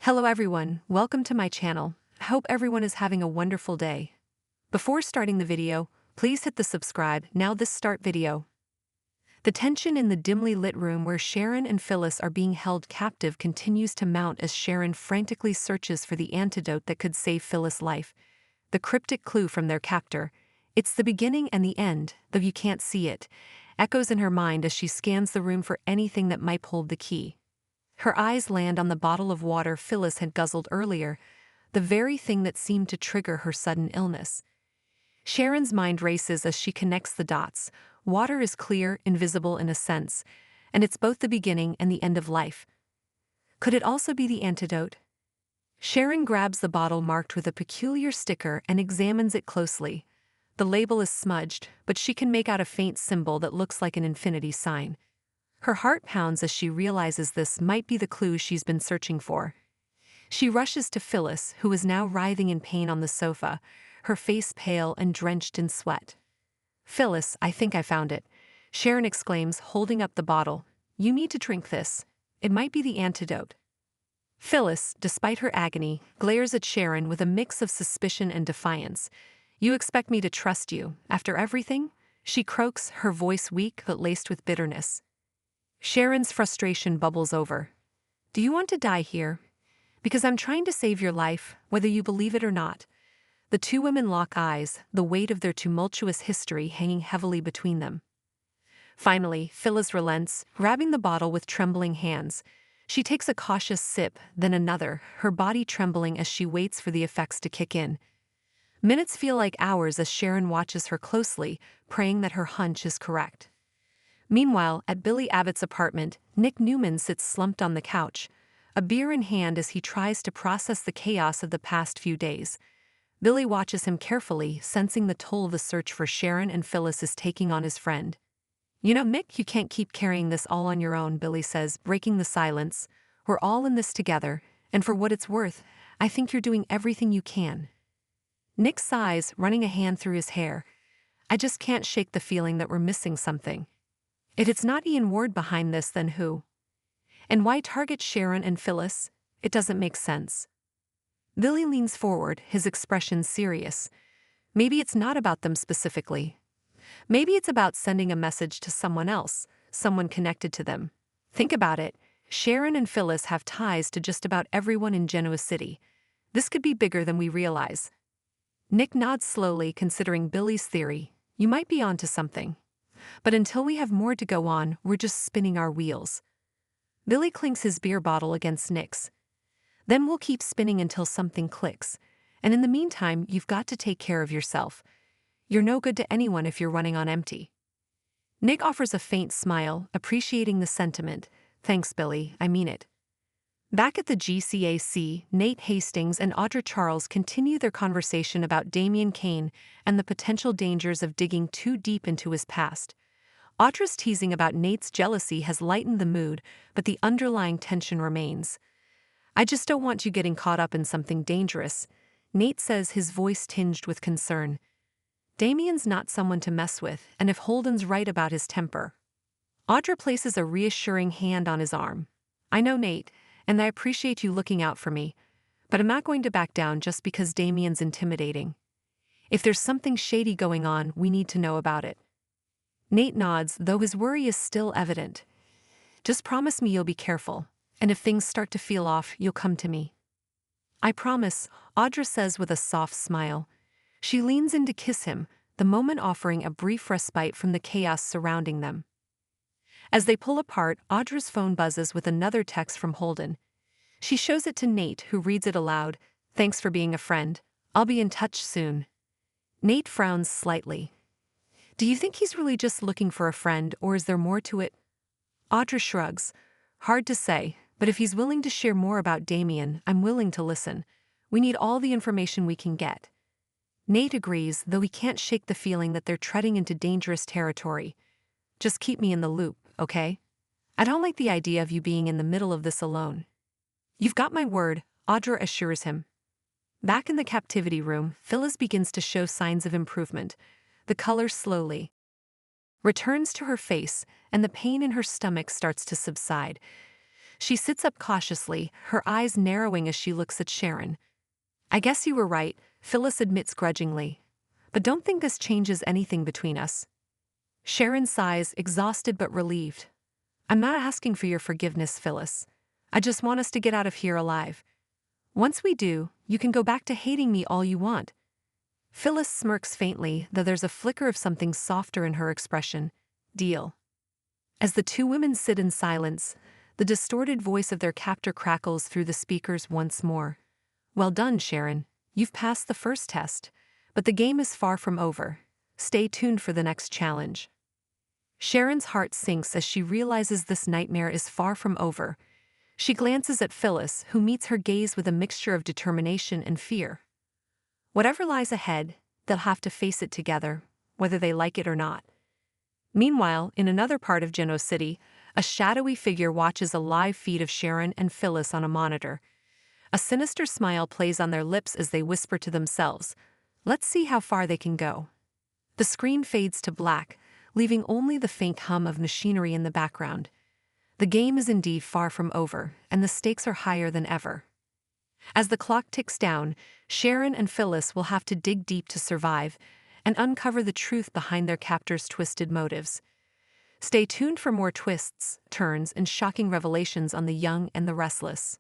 Hello everyone, welcome to my channel. I hope everyone is having a wonderful day. Before starting the video, please hit the subscribe. Now this start video. The tension in the dimly lit room where Sharon and Phyllis are being held captive continues to mount as Sharon frantically searches for the antidote that could save Phyllis' life. The cryptic clue from their captor, "It's the beginning and the end, though you can't see it," echoes in her mind as she scans the room for anything that might hold the key. Her eyes land on the bottle of water Phyllis had guzzled earlier, the very thing that seemed to trigger her sudden illness. Sharon's mind races as she connects the dots. Water is clear, invisible in a sense, and it's both the beginning and the end of life. Could it also be the antidote? Sharon grabs the bottle marked with a peculiar sticker and examines it closely. The label is smudged, but she can make out a faint symbol that looks like an infinity sign. Her heart pounds as she realizes this might be the clue she's been searching for. She rushes to Phyllis, who is now writhing in pain on the sofa, her face pale and drenched in sweat. "Phyllis, I think I found it," Sharon exclaims, holding up the bottle. "You need to drink this. It might be the antidote." Phyllis, despite her agony, glares at Sharon with a mix of suspicion and defiance. "You expect me to trust you, after everything?" she croaks, her voice weak but laced with bitterness. Sharon's frustration bubbles over. "Do you want to die here? Because I'm trying to save your life, whether you believe it or not." The two women lock eyes, the weight of their tumultuous history hanging heavily between them. Finally, Phyllis relents, grabbing the bottle with trembling hands. She takes a cautious sip, then another, her body trembling as she waits for the effects to kick in. Minutes feel like hours as Sharon watches her closely, praying that her hunch is correct. Meanwhile, at Billy Abbott's apartment, Nick Newman sits slumped on the couch, a beer in hand as he tries to process the chaos of the past few days. Billy watches him carefully, sensing the toll the search for Sharon and Phyllis is taking on his friend. "You know, Nick, you can't keep carrying this all on your own," Billy says, breaking the silence. "We're all in this together, and for what it's worth, I think you're doing everything you can." Nick sighs, running a hand through his hair. "I just can't shake the feeling that we're missing something. If it's not Ian Ward behind this, then who? And why target Sharon and Phyllis? It doesn't make sense." Billy leans forward, his expression serious. "Maybe it's not about them specifically. Maybe it's about sending a message to someone else, someone connected to them. Think about it. Sharon and Phyllis have ties to just about everyone in Genoa City. This could be bigger than we realize." Nick nods slowly, considering Billy's theory. "You might be onto something. But until we have more to go on, we're just spinning our wheels." Billy clinks his beer bottle against Nick's. "Then we'll keep spinning until something clicks. And in the meantime, you've got to take care of yourself. You're no good to anyone if you're running on empty." Nick offers a faint smile, appreciating the sentiment. "Thanks, Billy, I mean it." Back at the GCAC, Nate Hastings and Audra Charles continue their conversation about Damien Kane and the potential dangers of digging too deep into his past. Audra's teasing about Nate's jealousy has lightened the mood, but the underlying tension remains. "I just don't want you getting caught up in something dangerous," Nate says, his voice tinged with concern. "Damien's not someone to mess with, and if Holden's right about his temper." Audra places a reassuring hand on his arm. "I know, Nate, and I appreciate you looking out for me, but I'm not going to back down just because Damien's intimidating. If there's something shady going on, we need to know about it." Nate nods, though his worry is still evident. "Just promise me you'll be careful, and if things start to feel off, you'll come to me." "I promise," Audra says with a soft smile. She leans in to kiss him, the moment offering a brief respite from the chaos surrounding them. As they pull apart, Audra's phone buzzes with another text from Holden. She shows it to Nate, who reads it aloud. "Thanks for being a friend. I'll be in touch soon." Nate frowns slightly. "Do you think he's really just looking for a friend, or is there more to it?" Audra shrugs. "Hard to say, but if he's willing to share more about Damien, I'm willing to listen. We need all the information we can get." Nate agrees, though he can't shake the feeling that they're treading into dangerous territory. "Just keep me in the loop, okay? I don't like the idea of you being in the middle of this alone." "You've got my word," Audra assures him. Back in the captivity room, Phyllis begins to show signs of improvement. The color slowly returns to her face, and the pain in her stomach starts to subside. She sits up cautiously, her eyes narrowing as she looks at Sharon. I guess you were right, Phyllis admits grudgingly. But don't think this changes anything between us. Sharon sighs, exhausted but relieved. I'm not asking for your forgiveness, Phyllis. I just want us to get out of here alive. Once we do, you can go back to hating me all you want. Phyllis smirks faintly, though there's a flicker of something softer in her expression. Deal. As the two women sit in silence, the distorted voice of their captor crackles through the speakers once more. Well done, Sharon. You've passed the first test, but the game is far from over. Stay tuned for the next challenge. Sharon's heart sinks as she realizes this nightmare is far from over. She glances at Phyllis, who meets her gaze with a mixture of determination and fear. Whatever lies ahead, they'll have to face it together, whether they like it or not. Meanwhile, in another part of Geno City, a shadowy figure watches a live feed of Sharon and Phyllis on a monitor. A sinister smile plays on their lips as they whisper to themselves, "Let's see how far they can go." The screen fades to black, leaving only the faint hum of machinery in the background. The game is indeed far from over, and the stakes are higher than ever. As the clock ticks down, Sharon and Phyllis will have to dig deep to survive and uncover the truth behind their captor's twisted motives. Stay tuned for more twists, turns, and shocking revelations on The Young and the Restless.